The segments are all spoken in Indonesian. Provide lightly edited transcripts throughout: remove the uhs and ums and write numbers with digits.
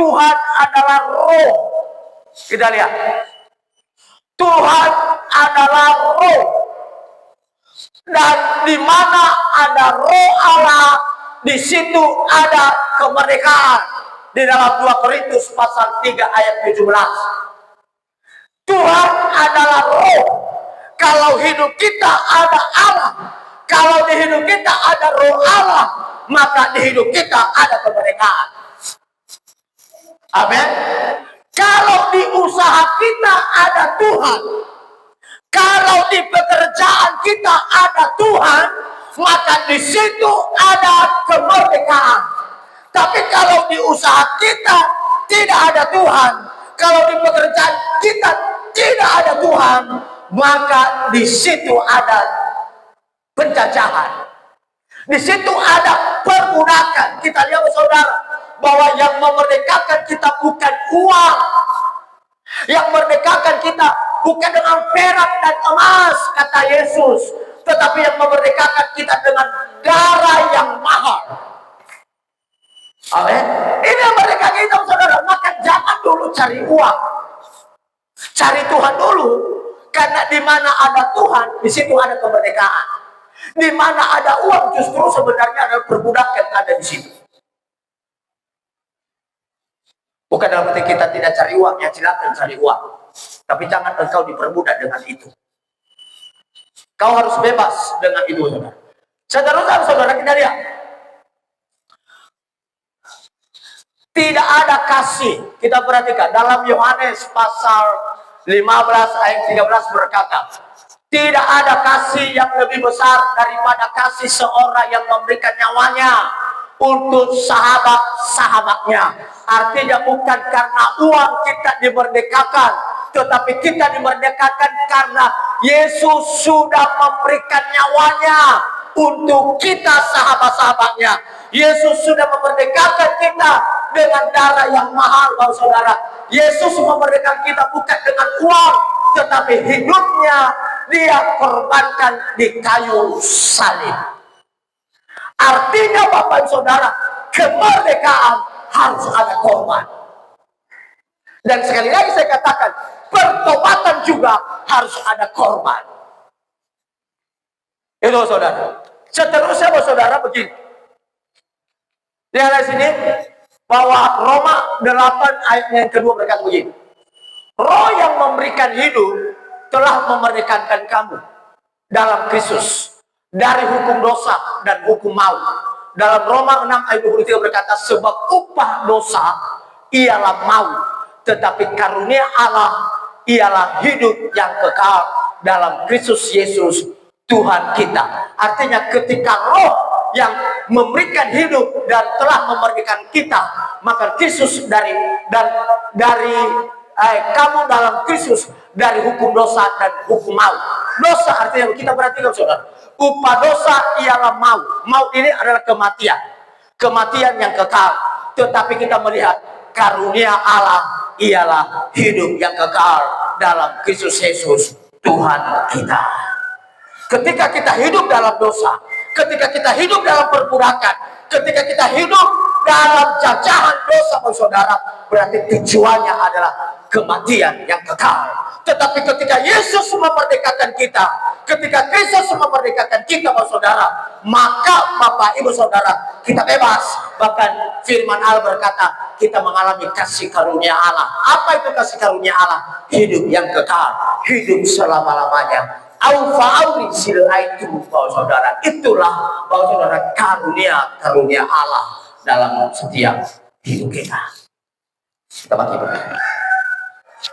Tuhan adalah roh. Kita lihat. Tuhan adalah roh. Dan di mana ada roh Allah, di situ ada kemerdekaan. Di dalam 2 Korintus pasal 3 ayat 17. Tuhan adalah roh. Kalau hidup kita ada Allah, kalau di hidup kita ada roh Allah, maka di hidup kita ada kemerdekaan. Amin. Kalau di usaha kita ada Tuhan, kalau di pekerjaan kita ada Tuhan, maka di situ ada kemerdekaan. Tapi kalau di usaha kita tidak ada Tuhan, kalau di pekerjaan kita tidak ada Tuhan, maka di situ ada penjajahan. Di situ ada perbudakan. Kita lihat saudara, bahwa yang memerdekakan kita bukan uang. Yang memerdekakan kita bukan dengan perak dan emas, kata Yesus. Tetapi yang memerdekakan kita dengan darah yang mahal. Amin. Ini yang memerdekakan kita, saudara. Maka jangan dulu cari uang. Cari Tuhan dulu. Karena di mana ada Tuhan, di situ ada kemerdekaan. Di mana ada uang, justru sebenarnya ada perbudakan ada di situ. Bukan dalam arti kita tidak cari uang, ya silakan cari uang. Tapi jangan engkau diperbudak dengan itu. Kau harus bebas dengan itu, saudara. Saudara, kita lihat. Tidak ada kasih. Kita perhatikan dalam Yohanes pasal 15 ayat 13 berkata, tidak ada kasih yang lebih besar daripada kasih seorang yang memberikan nyawanya untuk sahabat-sahabatnya. Artinya bukan karena uang kita dimerdekakan, tetapi kita dimerdekakan karena Yesus sudah memberikan nyawanya untuk kita sahabat-sahabatnya. Yesus sudah memerdekakan kita dengan darah yang mahal, saudara. Yesus memerdekakan kita bukan dengan uang, tetapi hidupnya dia korbankan di kayu salib. Artinya Bapak Saudara, kemerdekaan harus ada korban. Dan sekali lagi saya katakan, pertobatan juga harus ada korban. Itu saudara. Seterusnya saudara begini. Lihat di sini bahwa Roma 8 ayat yang kedua berkata begini. Roh yang memberikan hidup telah memerdekakan kamu dalam Kristus dari hukum dosa dan hukum maut. Dalam Roma 6 ayat 23 berkata, sebab upah dosa ialah maut, tetapi karunia Allah ialah hidup yang kekal dalam Kristus Yesus Tuhan kita. Artinya ketika roh yang memberikan hidup dan telah memerdekakan kita, maka Kristus dari kamu dalam Kristus dari hukum dosa dan hukum maut. Dosa artinya kita perhatikan saudara, upah dosa ialah maut. Maut ini adalah kematian, kematian yang kekal. Tetapi kita melihat karunia Allah ialah hidup yang kekal dalam Kristus Yesus Tuhan kita. Ketika kita hidup dalam dosa, ketika kita hidup dalam perbudakan, ketika kita hidup dalam jajahan dosa, saudara, berarti tujuannya adalah kematian yang kekal. Tetapi ketika Yesus memerdekakan kita, ketika Kristus memerdekakan kita, saudara, maka Bapak Ibu Saudara, kita bebas. Bahkan firman Allah berkata, kita mengalami kasih karunia Allah. Apa itu kasih karunia Allah? Hidup yang kekal, hidup selama-lamanya. Au-fa'auri silaitu, bahwa saudara, itulah bahwa saudara karunia Allah dalam setiap hidup kita. Kita bagi berdoa.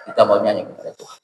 Kita mau nyanyi kepada Tuhan.